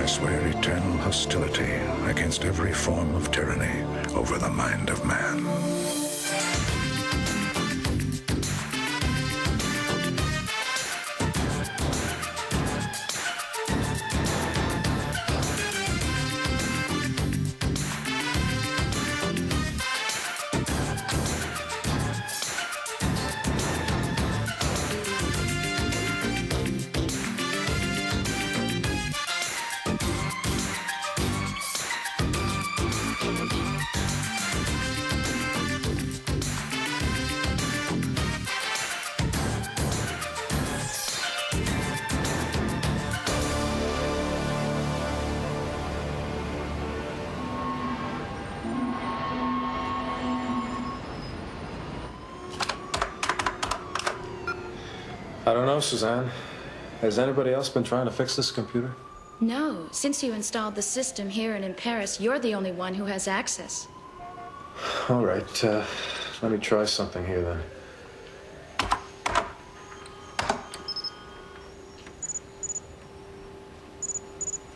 I swear eternal hostility against every form of tyranny over the mind of man. I don't know, Suzanne. Has anybody else been trying to fix this computer? No. Since you installed the system here and in Paris, you're the only one who has access. All right. Let me try something here, then.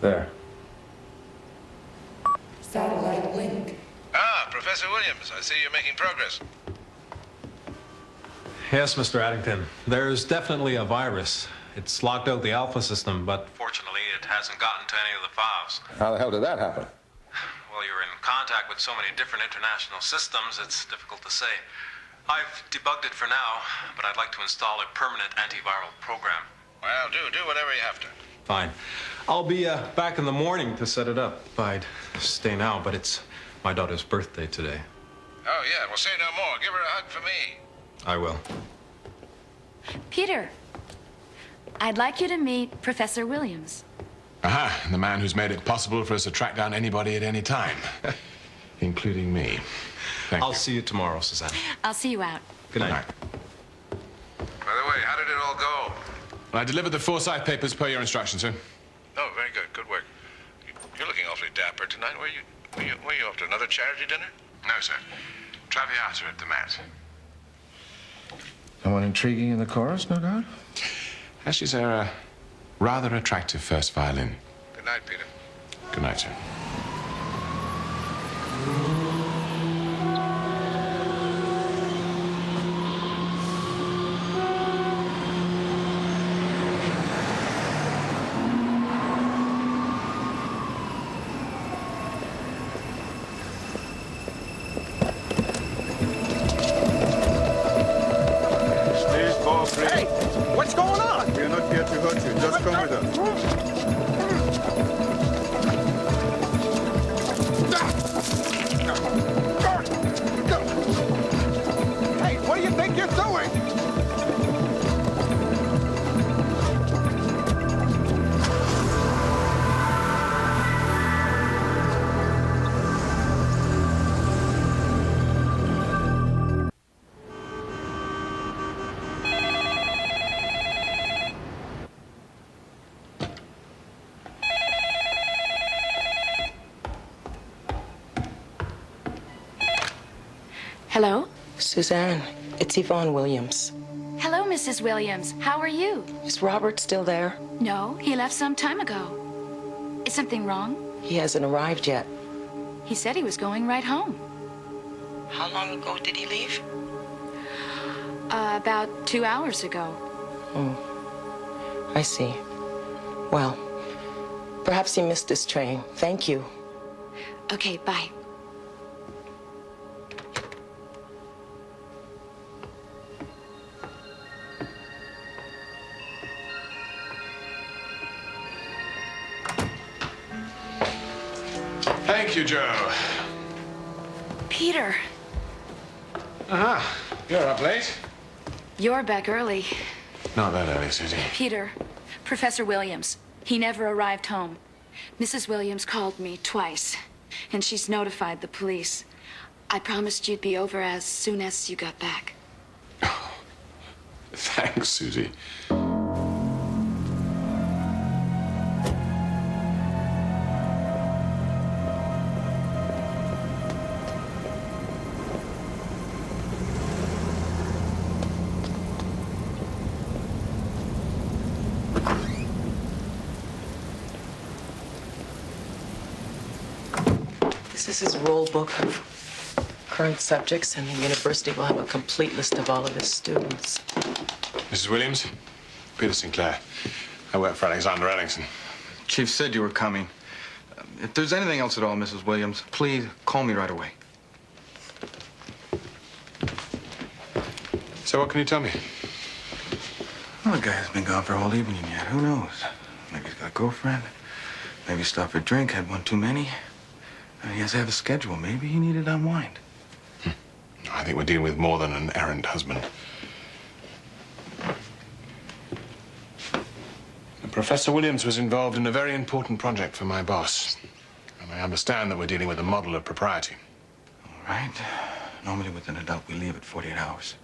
There. Satellite link. Ah, Professor Williams, I see you're making progress. Yes, Mr. Addington. There's definitely a virus. It's locked out the alpha system, but fortunately it hasn't gotten to any of the files. How the hell did that happen? Well, you're in contact with so many different international systems, it's difficult to say. I've debugged it for now, but I'd like to install a permanent antiviral program. Well, do whatever you have to. Fine. I'll be back in the morning to set it up. I'd stay now, but it's my daughter's birthday today. Oh, yeah, well, say no more. Give her a hug for me. I will. Peter, I'd like you to meet Professor Williams. Aha, the man who's made it possible for us to track down anybody at any time, including me. I'll see you tomorrow, Suzanne. I'll see you out. Good night. By the way, how did it all go? Well, I delivered the Forsyth papers per your instructions, sir. Oh, very good. Good work. You're looking awfully dapper tonight. Were you off to another charity dinner? No, sir. Traviata at the Mat. Someone intriguing in the chorus, no doubt? She's a rather attractive first violin. Good night, Peter. Good night, sir. Hey, what's going on? We are not here to hurt you. Just come with us. Hey, what do you think you're doing? Hello? Suzanne, it's Yvonne Williams. Hello, Mrs. Williams. How are you? Is Robert still there? No, he left some time ago. Is something wrong? He hasn't arrived yet. He said he was going right home. How long ago did he leave? About 2 hours ago. Oh, I see. Well, perhaps he missed his train. Thank you. Okay, bye. Thank you, Joe. Peter, Aha, you're up late. you're back early. Not that early, Susie. Peter, Professor Williams. He never arrived home. Mrs. Williams called me twice, and she's notified the police. I promised you'd be over as soon as you got back. Thanks, Susie. This is his roll book of current subjects, and the university will have a complete list of all of his students. Mrs. Williams, Peter Sinclair. I work for Alexander Addington. Chief said you were coming. If there's anything else at all, Mrs. Williams, please call me right away. So what can you tell me? Well, the guy hasn't been gone for a whole evening yet. Who knows? Maybe he's got a girlfriend. Maybe he stopped for a drink, had one too many. He has to have a schedule. Maybe he needed to unwind. I think we're dealing with more than an errant husband. Professor Williams was involved in a very important project for my boss. And I understand that we're dealing with a model of propriety. All right. Normally with an adult, we leave at 48 hours.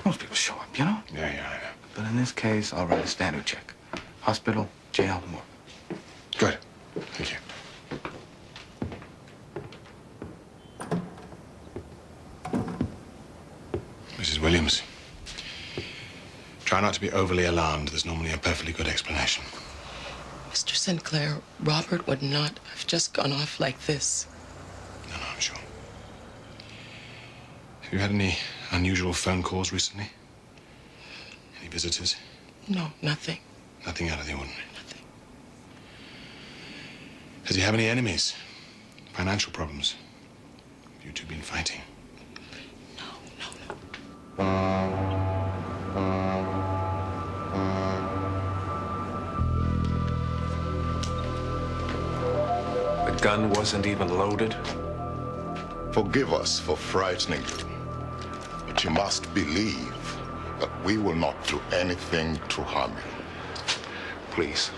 Most people show up, you know? Yeah, I know. But in this case, I'll write a standard check. Hospital, jail, more. Good. Thank you. Mrs. Williams, try not to be overly alarmed. There's normally a perfectly good explanation. Mr. Sinclair, Robert would not have just gone off like this. No, I'm sure. Have you had any unusual phone calls recently? Any visitors? No, nothing. Nothing out of the ordinary? Nothing. Does he have any enemies? Financial problems? Have you two been fighting? No. The gun wasn't even loaded? Forgive us for frightening you, but you must believe that we will not do anything to harm you. Please,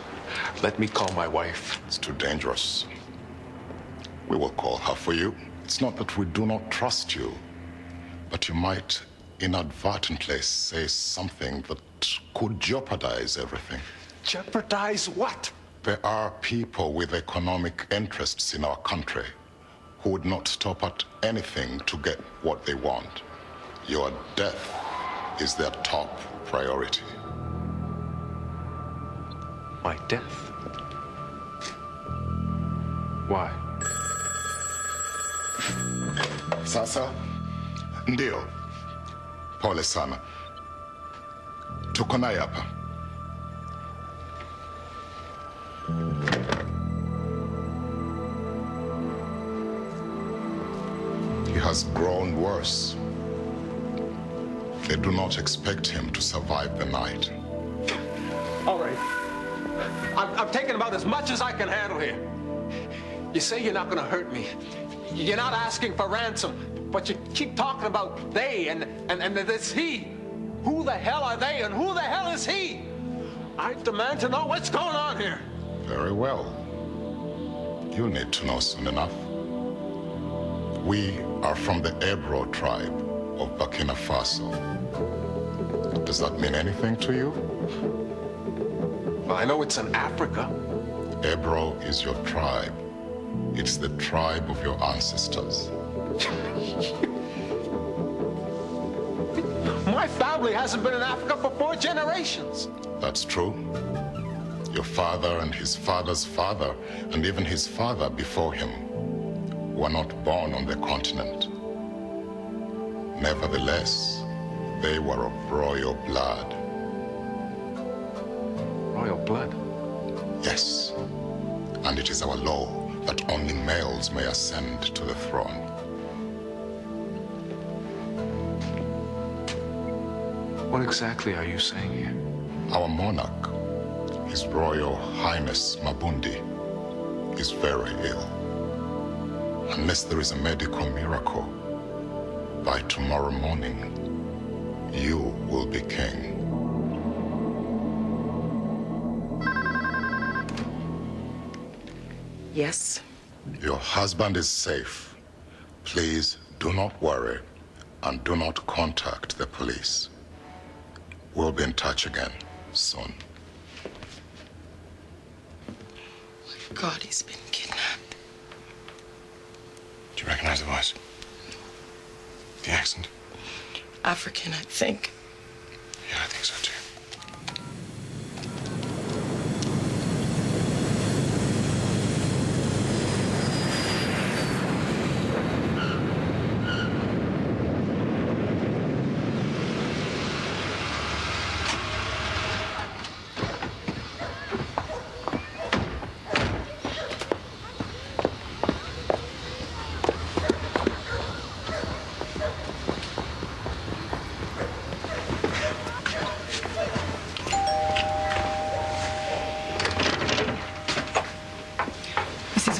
let me call my wife. It's too dangerous. We will call her for you. It's not that we do not trust you, but you might inadvertently say something that could jeopardize everything. Jeopardize what? There are people with economic interests in our country who would not stop at anything to get what they want. Your death is their top priority. My death? Why? Sasa, ndio. Pole sana. Tuko naye hapa. He has grown worse. They do not expect him to survive the night. All right. I'm taking about as much as I can handle here. You say you're not going to hurt me. You're not asking for ransom, but you keep talking about they and this he. Who the hell are they and who the hell is he? I demand to know what's going on here. Very well. You'll need to know soon enough. We are from the Ebro tribe of Burkina Faso. Does that mean anything to you? Well, I know it's in Africa. Ebro is your tribe. It's the tribe of your ancestors. My family hasn't been in Africa for 4 generations. That's true. Your father and his father's father, and even his father before him, were not born on the continent. Nevertheless, they were of royal blood. Royal blood? Yes. And it is our law that only males may ascend to the throne. What exactly are you saying here? Our monarch, His Royal Highness Mabundi, is very ill. Unless there is a medical miracle, by tomorrow morning, you will be king. Yes? Your husband is safe. Please do not worry and do not contact the police. We'll be in touch again soon. My God, he's been kidnapped. Do you recognize the voice? The accent? African, I think. Yeah, I think so too.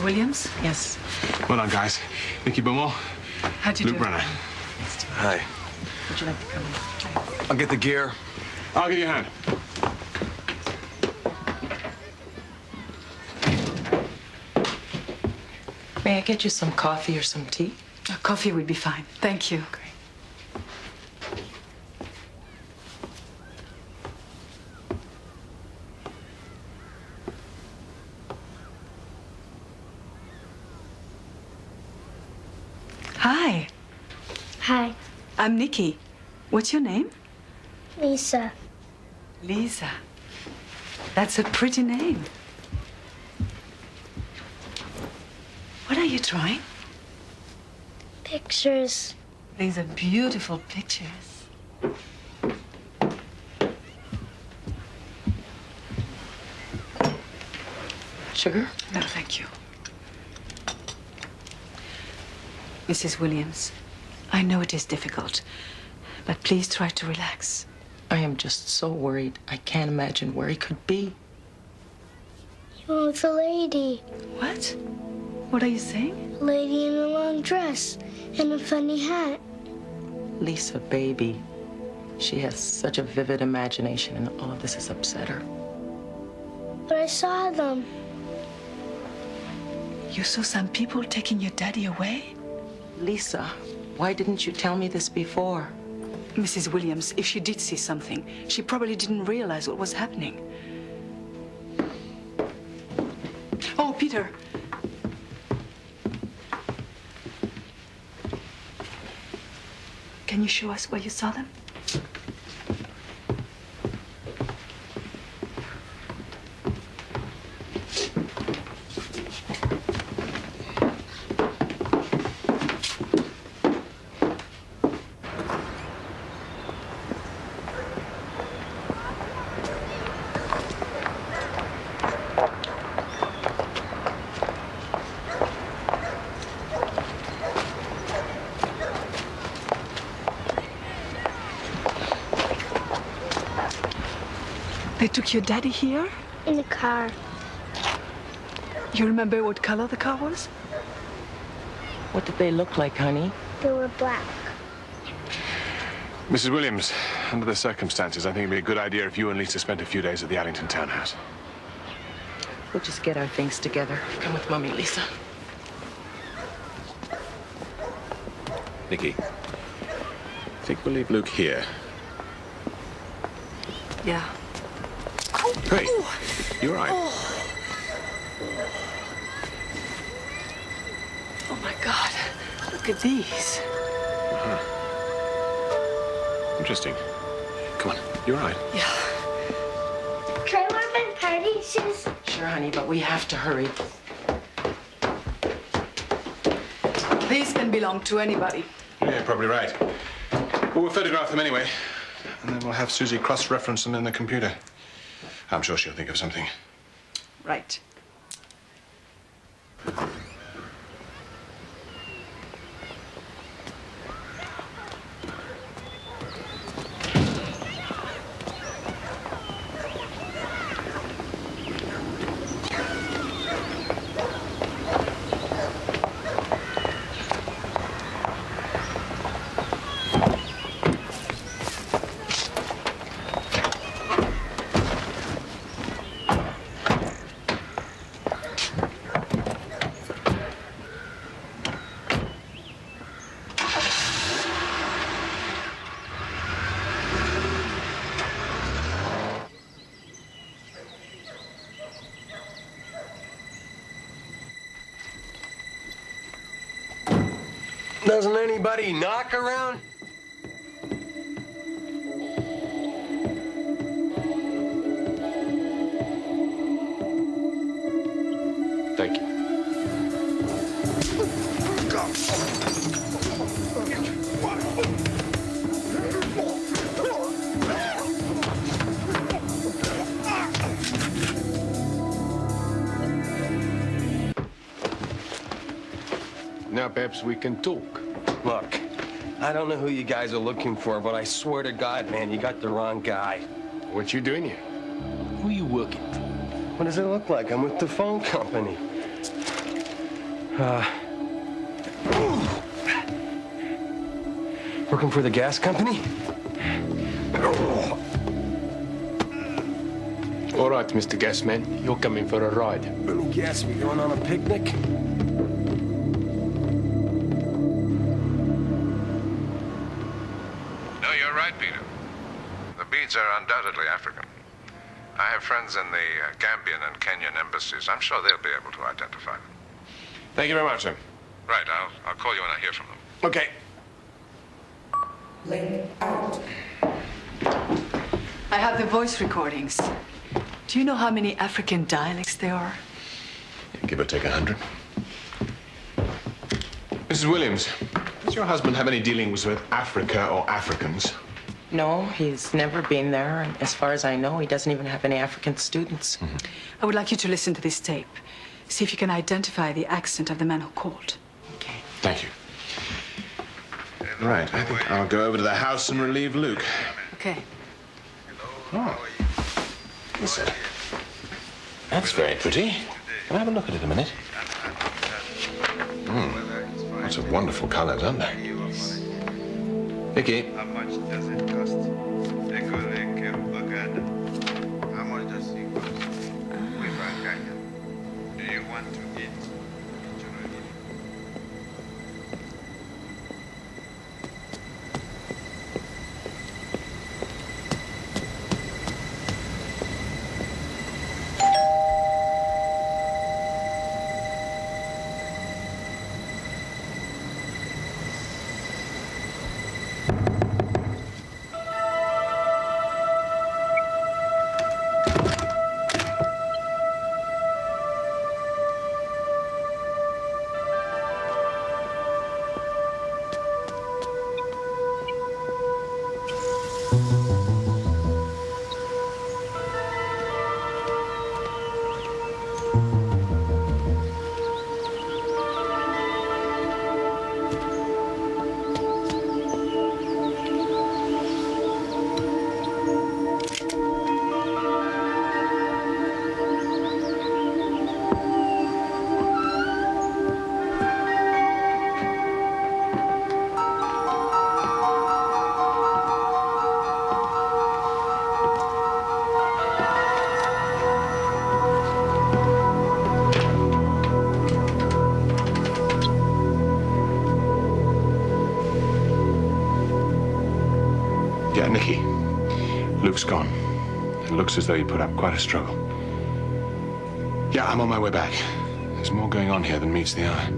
Mrs. Williams? Yes. Well done, guys. Nikki Beaumont. How'd you Luke do? Brenner. Hi. Would you like to come in? I'll get the gear. I'll give you a hand. May I get you some coffee or some tea? Coffee would be fine. Thank you. Great. Hi. Hi, I'm Nikki. What's your name? Lisa. Lisa. That's a pretty name. What are you drawing? Pictures. These are beautiful pictures. Sugar? No, thank you. Mrs. Williams, I know it is difficult, but please try to relax. I am just so worried. I can't imagine where he could be. You were with a lady. What? What are you saying? A lady in a long dress and a funny hat. Lisa, baby. She has such a vivid imagination, and all of this has upset her. But I saw them. You saw some people taking your daddy away? Lisa, why didn't you tell me this before? Mrs. Williams, if she did see something, she probably didn't realize what was happening. Oh, Peter. Can you show us where you saw them? They took your daddy here? In the car. You remember what color the car was? What did they look like, honey? They were black. Mrs. Williams, under the circumstances, I think it'd be a good idea if you and Lisa spent a few days at the Addington townhouse. We'll just get our things together. Come with Mommy, Lisa. Nikki, I think we'll leave Luke here. Yeah. Hey, you all right? Oh, my God. Look at these. Interesting. Come on, you all right? Yeah. Can I wear my party shoes? Sure, honey, but we have to hurry. These can belong to anybody. Yeah, probably right. Well, we'll photograph them anyway, and then we'll have Susie cross-reference them in the computer. I'm sure she'll think of something. Right. Doesn't anybody knock around? Thank you. Now perhaps we can talk. Look, I don't know who you guys are looking for, but I swear to God, man, you got the wrong guy. What you doing here? Who you working for? What does it look like? I'm with the phone company. Working for the gas company? All right, Mr. Gasman, you're coming for a ride. Let me guess, we going on a picnic? No, you're right, Peter. The beads are undoubtedly African. I have friends in the Gambian and Kenyan embassies. I'm sure they'll be able to identify them. Thank you very much, sir. Right, I'll call you when I hear from them. Okay. Link out. I have the voice recordings. Do you know how many African dialects there are? Give or take 100. Mrs. Williams, does your husband have any dealings with Africa or Africans? No, he's never been there. And as far as I know, he doesn't even have any African students. I would like you to listen to this tape. See if you can identify the accent of the man who called. Okay. Thank you. Right, I think I'll go over to the house and relieve Luke. Okay. Oh. Listen. That's very pretty. Can I have a look at it a minute? Lots of wonderful colors, aren't there? Vicky. How much does it cost? How much does it cost? Do you want to eat? Yeah, Nikki. Luke's gone. It looks as though he put up quite a struggle. Yeah, I'm on my way back. There's more going on here than meets the eye.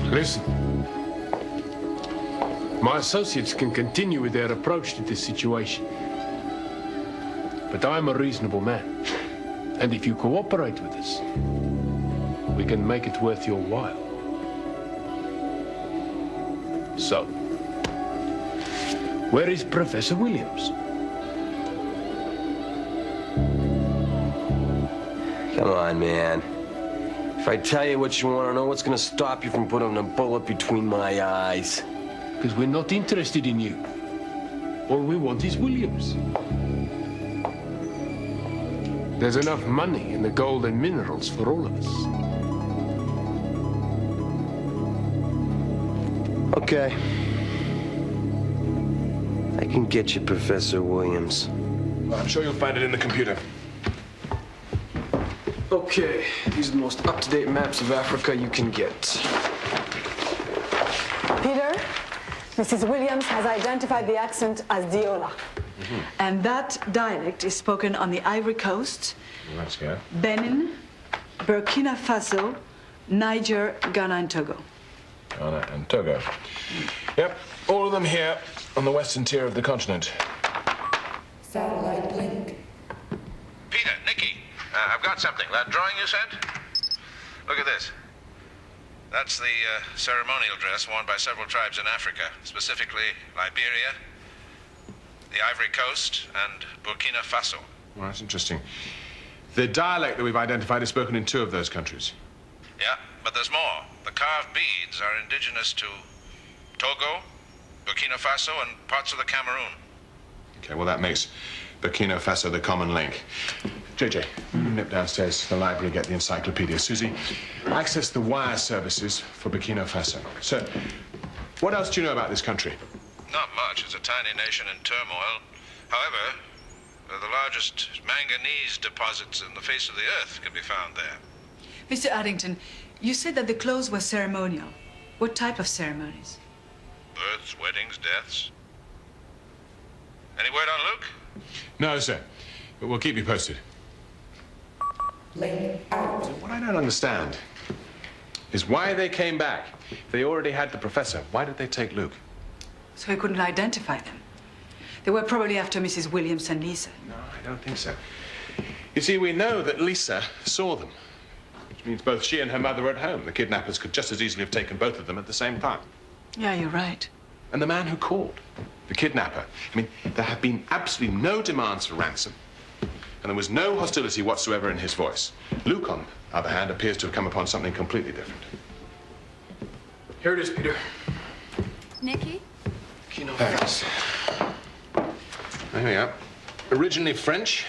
Listen. My associates can continue with their approach to this situation. But I'm a reasonable man. And if you cooperate with us, we can make it worth your while. So, where is Professor Williams? Come on, man. If I tell you what you want to know, what's going to stop you from putting a bullet between my eyes? Because we're not interested in you. All we want is Williams. There's enough money in the gold and minerals for all of us. Okay. I can get you Professor Williams. Well, I'm sure you'll find it in the computer. Okay, these are the most up-to-date maps of Africa you can get. Peter, Mrs. Williams has identified the accent as Diola. And that dialect is spoken on the Ivory Coast, Let's go. Benin, Burkina Faso, Niger, Ghana, and Togo. Ghana and Togo. Yep, all of them here on the western tier of the continent. Satellite link. Peter, Nikki, I've got something. That drawing you sent? Look at this. That's the ceremonial dress worn by several tribes in Africa, specifically Liberia, the Ivory Coast, and Burkina Faso. Well, that's interesting. The dialect that we've identified is spoken in 2 of those countries. Yeah, but there's more. The carved beads are indigenous to Togo, Burkina Faso, and parts of the Cameroon. Okay, well, that makes Burkina Faso the common link. JJ, nip downstairs to the library, get the encyclopedia. Susie, access the wire services for Burkina Faso. Sir, what else do you know about this country? Not much. It's a tiny nation in turmoil. However, the largest manganese deposits in the face of the earth can be found there. Mr. Addington, you said that the clothes were ceremonial. What type of ceremonies? Births, weddings, deaths. Any word on Luke? No, sir. But we'll keep you posted. Link out. What I don't understand is why they came back. If they already had the professor, why did they take Luke? So he couldn't identify them. They were probably after Mrs. Williams and Lisa. No, I don't think so. You see, we know that Lisa saw them, which means both she and her mother were at home. The kidnappers could just as easily have taken both of them at the same time. Yeah, you're right. And the man who called, the kidnapper, I mean, there have been absolutely no demands for ransom, and there was no hostility whatsoever in his voice. Luke, on the other hand, appears to have come upon something completely different. Here it is, Peter. Nikki? Thanks. There we are. Originally French,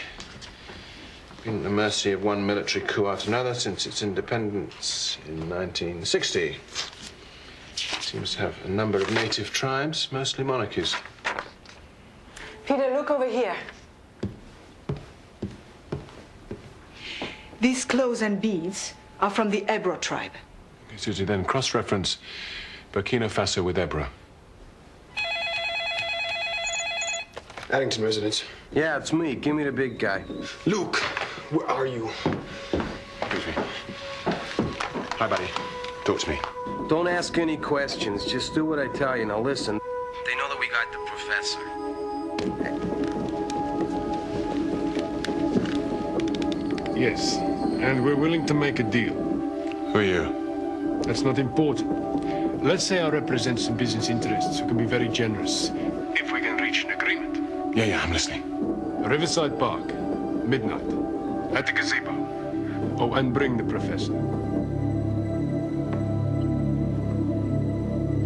been at the mercy of one military coup after another since its independence in 1960. Seems to have a number of native tribes, mostly monarchies. Peter, look over here. These clothes and beads are from the Ebro tribe. Okay, Susie, then cross-reference Burkina Faso with Ebro. Addington residence. Yeah, it's me. Give me the big guy. Luke, where are you? Excuse me. Hi, buddy. Talk to me. Don't ask any questions. Just do what I tell you. Now listen. They know that we got the professor. Yes, and we're willing to make a deal. Who are you? That's not important. Let's say I represent some business interests who can be very generous if we can reach an agreement. Yeah, I'm listening. Riverside Park, midnight, at the gazebo. Oh, and bring the professor.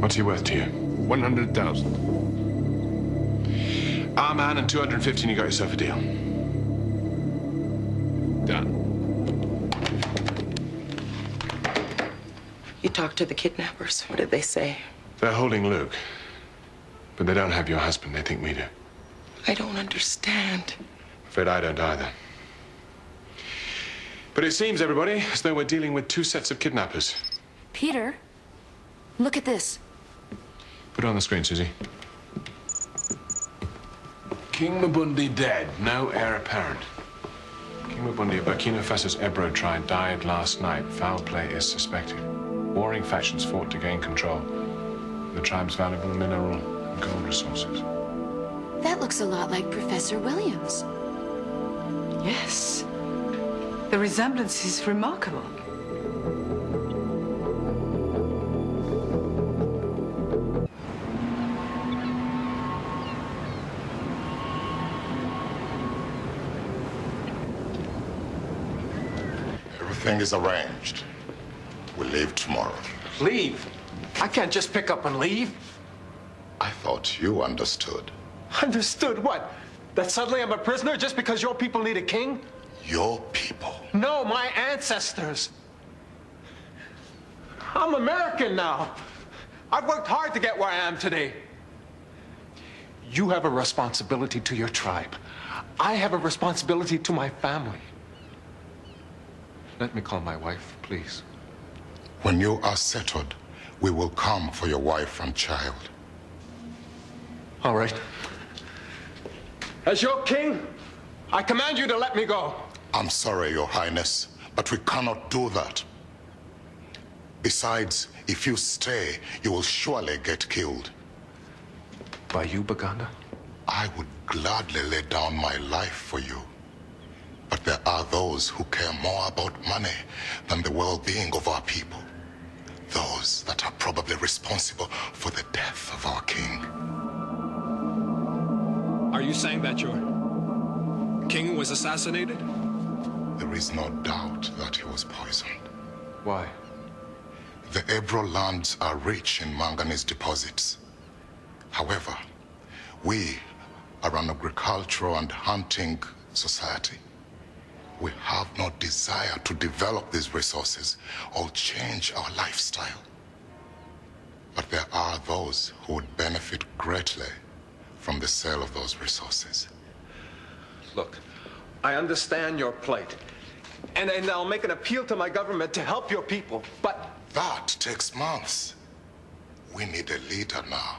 What's he worth to you? 100,000. Our man and 250 and you got yourself a deal. Done. You talked to the kidnappers. What did they say? They're holding Luke. But they don't have your husband. They think we do. I don't understand. I'm afraid I don't either. But it seems, everybody, as though we're dealing with two sets of kidnappers. Peter, look at this. Put it on the screen, Susie. King Mabundi dead. No heir apparent. King Mabundi of Burkina Faso's Ebro tribe died last night. Foul play is suspected. Warring factions fought to gain control of the tribe's valuable mineral and gold resources. That looks a lot like Professor Williams. Yes. The resemblance is remarkable. Everything is arranged. We leave tomorrow. Leave? I can't just pick up and leave. I thought you understood. Understood what? That suddenly I'm a prisoner just because your people need a king? Your people? No, my ancestors. I'm American now. I've worked hard to get where I am today. You have a responsibility to your tribe. I have a responsibility to my family. Let me call my wife, please. When you are settled, we will come for your wife and child. All right. As your king, I command you to let me go. I'm sorry, Your Highness, but we cannot do that. Besides, if you stay, you will surely get killed. By you, Baganda? I would gladly lay down my life for you. But there are those who care more about money than the well-being of our people. Those that are probably responsible for the death of our king. Are you saying that your king was assassinated? There is no doubt that he was poisoned. Why? The Ebro lands are rich in manganese deposits. However, we are an agricultural and hunting society. We have no desire to develop these resources or change our lifestyle. But there are those who would benefit greatly from the sale of those resources. Look, I understand your plight. And I'll make an appeal to my government to help your people, but... That takes months. We need a leader now.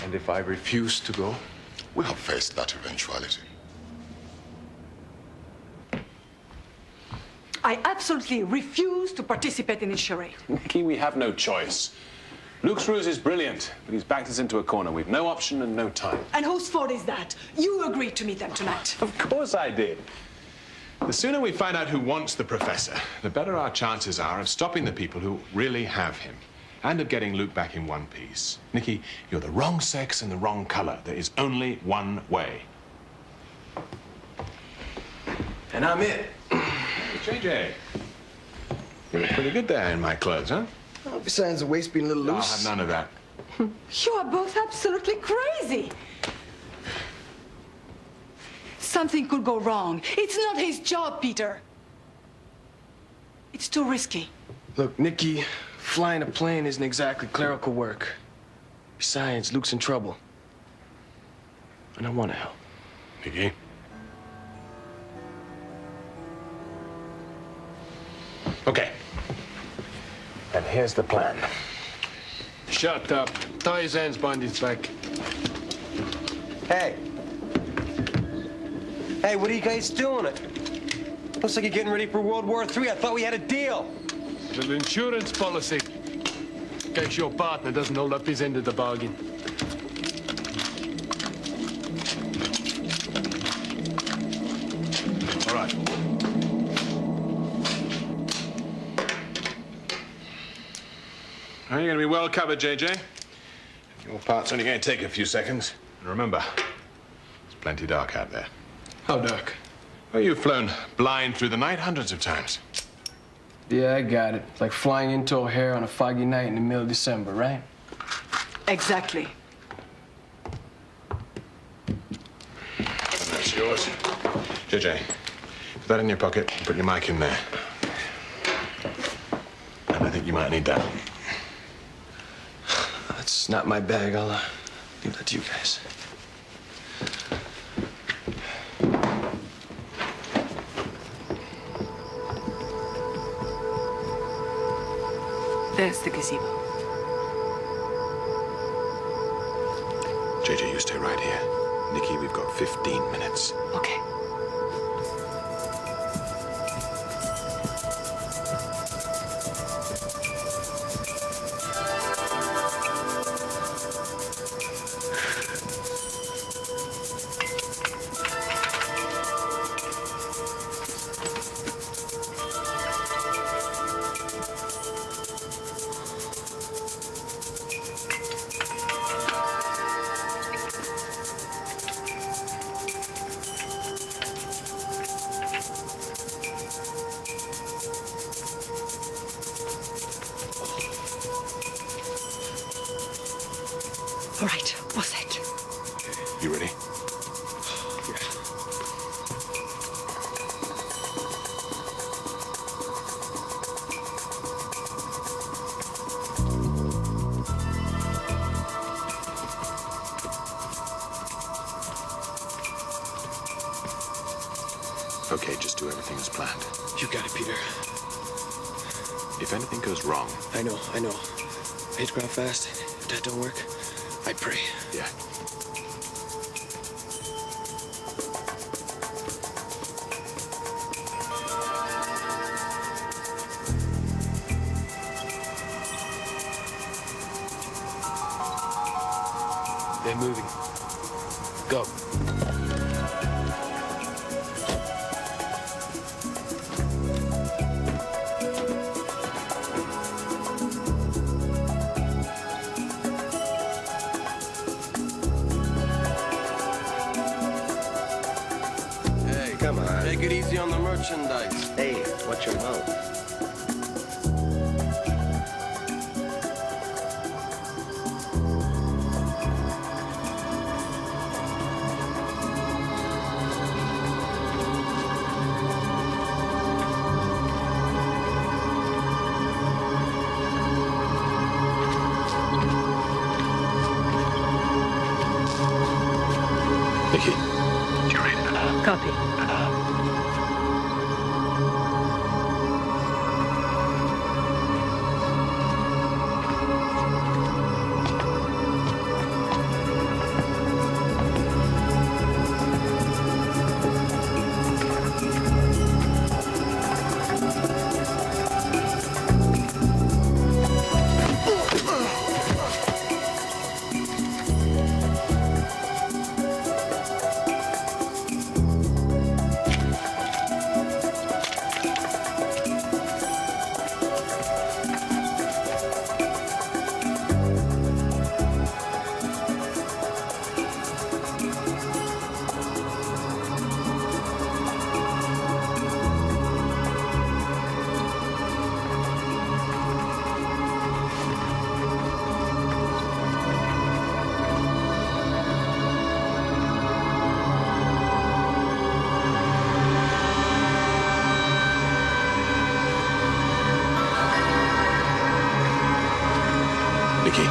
And if I refuse to go? We have faced that eventuality. I absolutely refuse to participate in this charade. Nikki, we have no choice. Luke's ruse is brilliant, but he's backed us into a corner. We've no option and no time. And whose fault is that? You agreed to meet them tonight. Of course I did. The sooner we find out who wants the professor, the better our chances are of stopping the people who really have him, and of getting Luke back in one piece. Nikki, you're the wrong sex and the wrong color. There is only one way. And I'm it. JJ, you look pretty good there in my clothes, huh? Oh, besides the waist being a little No, I'll loose. have none of that. You are both absolutely crazy. Something could go wrong. It's not his job, Peter. It's too risky. Look, Nikki, flying a plane isn't exactly clerical work. Besides, Luke's in trouble. And I want to help. Nikki? Okay. And here's the plan. Shut up. Tie his hands behind his back. Hey. Hey, what are you guys doing? Looks like you're getting ready for World War III. I thought we had a deal. Little insurance policy. In case your partner doesn't hold up his end of the bargain. All right. Well, you're going to be well covered, JJ. Your part's only going to take a few seconds. And remember, it's plenty dark out there. How dark? Well, you've flown blind through the night hundreds of times. Yeah, I got it. It's like flying into O'Hare on a foggy night in the middle of December, right? Exactly. And that's yours. JJ, put that in your pocket and put your mic in there. And I think you might need that. That's not my bag. I'll leave that to you guys. There's the gazebo. JJ, you stay right here. Nikki, we've got 15 minutes. Okay. All right, all set. You ready? Yeah. Okay, just do everything as planned. You got it, Peter. If anything goes wrong... I know. I hit the ground fast. If that don't work, I pray. Yeah. They're moving. Go. Hey, come on. Take it easy on the merchandise. Hey, watch your mouth. Copy. Nikki.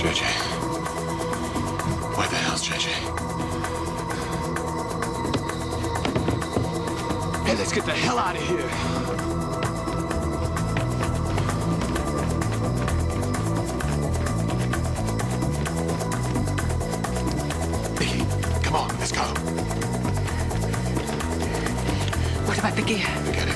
JJ. Where the hell's JJ? Hey, let's get the hell out of here. Nikki, come on, let's go. What about Vicky? Forget it.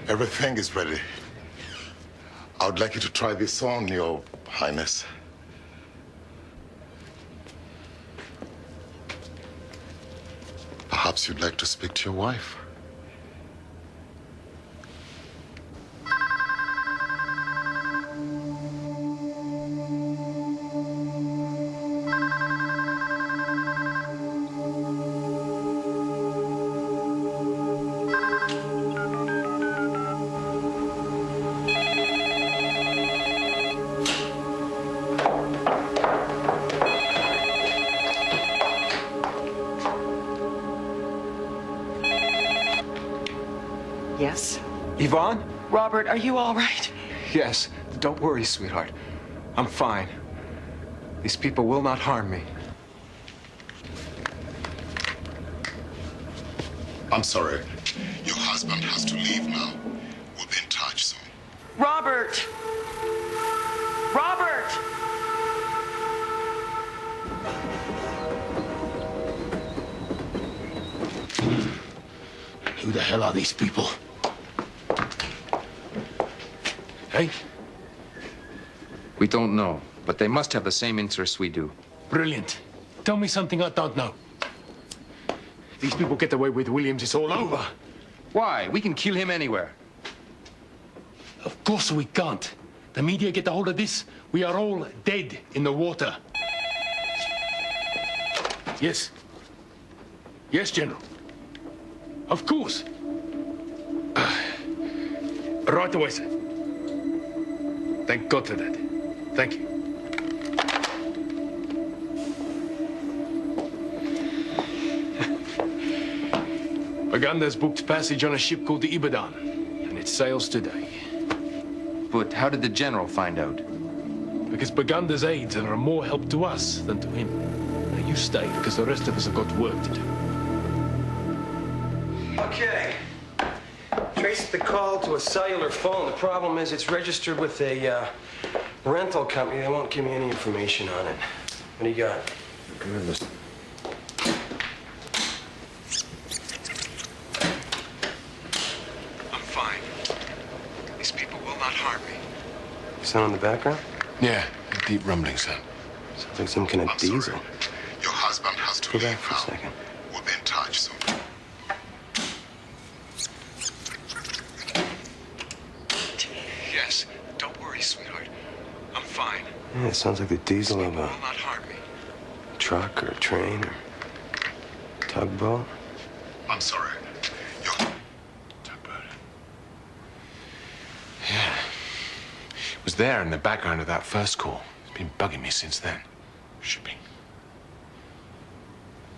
Everything is ready. I would like you to try this on, Your Highness. Perhaps you'd like to speak to your wife. Yes? Yvonne? Robert, are you all right? Yes. Don't worry, sweetheart. I'm fine. These people will not harm me. I'm sorry. Your husband has to leave now. We'll be in touch soon. Robert! Robert! Who the hell are these people? Hey? We don't know, but they must have the same interests we do. Brilliant. Tell me something I don't know. These people get away with Williams, it's all over. Why? We can kill him anywhere. Of course we can't. The media get a hold of this. We are all dead in the water. Yes. Yes, General. Of course. Right away, sir. Thank God for that. Thank you. Paganda's booked passage on a ship called the Ibadan, and it sails today. But how did the General find out? Because Paganda's aides are more help to us than to him. Now you stay, because the rest of us have got work to do. Okay. Traced the call to a cellular phone. The problem is it's registered with a rental company. They won't give me any information on it. What do you got? harm me. Sound in the background? Yeah, a deep rumbling sound. Sounds like some kind of diesel. Your husband has to Go leave back for a now. second. We'll be in touch soon. Yes, don't worry, sweetheart. I'm fine. Yeah, it sounds like the diesel of Will a not harm me. truck or a train or tugboat. I'm sorry. Tugboat. Yeah. It was there in the background of that first call. It's been bugging me since then. Shipping.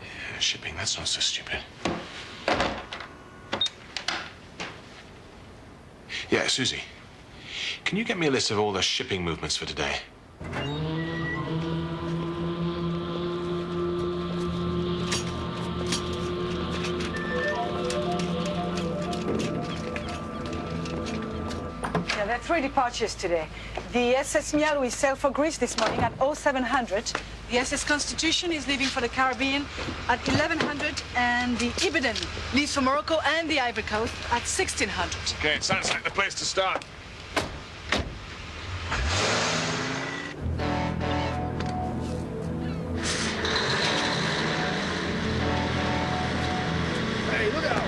Yeah, shipping. That's not so stupid. Yeah, Susie. Can you get me a list of all the shipping movements for today? Yeah, there are 3 departures today. The SS Mial will sail for Greece this morning at 0700. The SS Constitution is leaving for the Caribbean at 1100, and the Ibadan leaves for Morocco and the Ivory Coast at 1600. Okay, it sounds like the place to start. Hey, look out!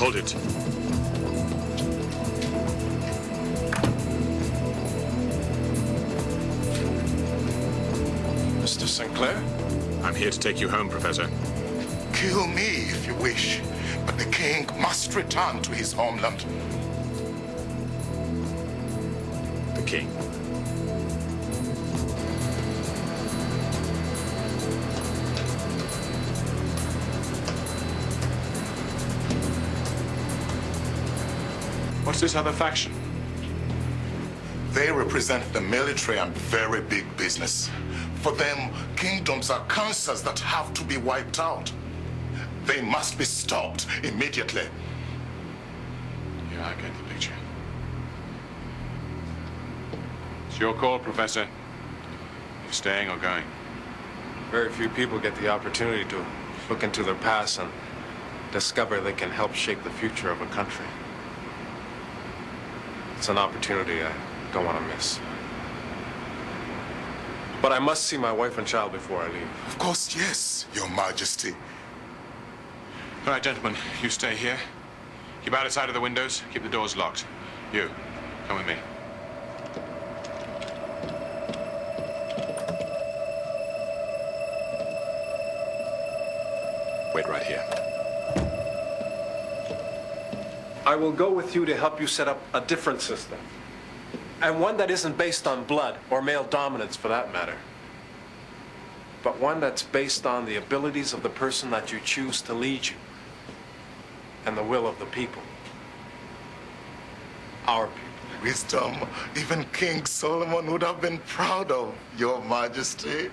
Hold it. Mr. Sinclair? I'm here to take you home, Professor. Kill me if you wish, but the king must return to his homeland. The king. What's this other faction? They represent the military and very big business. For them, kingdoms are cancers that have to be wiped out. They must be stopped immediately. Yeah, I get the picture. It's your call, Professor. You're staying or going? Very few people get the opportunity to look into their past and discover they can help shape the future of a country. It's an opportunity I don't want to miss. But I must see my wife and child before I leave. Of course, yes, Your Majesty. All right, gentlemen, you stay here. Keep out of sight of the windows. Keep the doors locked. You, come with me. Wait right here. I will go with you to help you set up a different system. And one that isn't based on blood, or male dominance for that matter. But one that's based on the abilities of the person that you choose to lead you. And the will of the people. Our people. Wisdom even King Solomon would have been proud of, Your Majesty.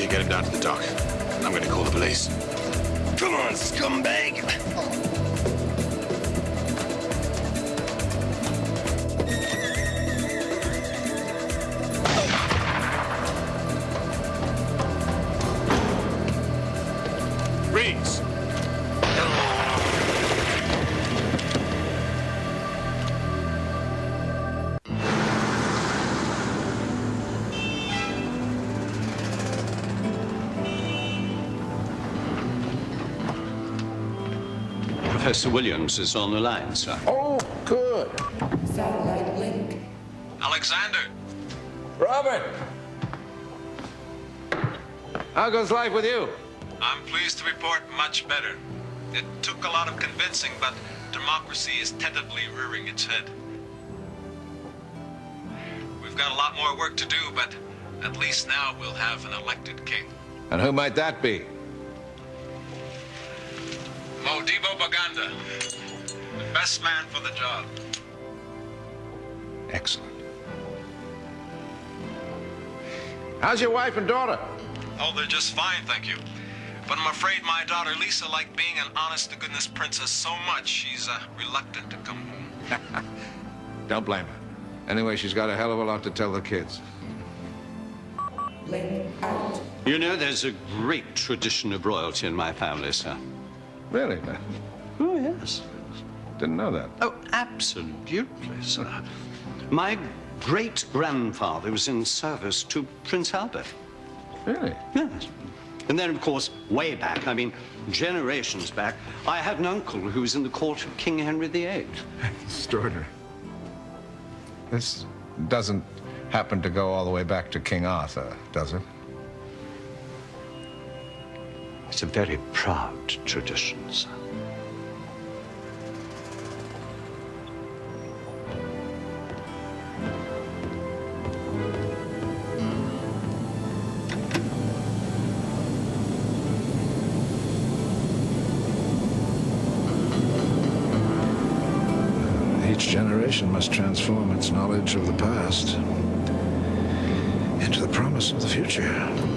Get him down to the dock. I'm going to call the police. Come on, scumbag! Freeze! Professor Williams is on the line, sir. Oh, good. Satellite link. Alexander! Robert! How goes life with you? I'm pleased to report much better. It took a lot of convincing, but democracy is tentatively rearing its head. We've got a lot more work to do, but at least now we'll have an elected king. And who might that be? Modibo Baganda, the best man for the job. Excellent. How's your wife and daughter? Oh, they're just fine, thank you. But I'm afraid my daughter Lisa liked being an honest-to-goodness princess so much, she's reluctant to come home. Don't blame her. Anyway, she's got a hell of a lot to tell the kids. Link out. You know, there's a great tradition of royalty in my family, sir. Really? Oh, yes. Didn't know that. Oh, absolutely, sir. My great-grandfather was in service to Prince Albert. Really? Yes. And then, of course, way back, I mean, generations back, I had an uncle who was in the court of King Henry VIII. Extraordinary. This doesn't happen to go all the way back to King Arthur, does it? It's a very proud tradition, sir. Each generation must transform its knowledge of the past into the promise of the future.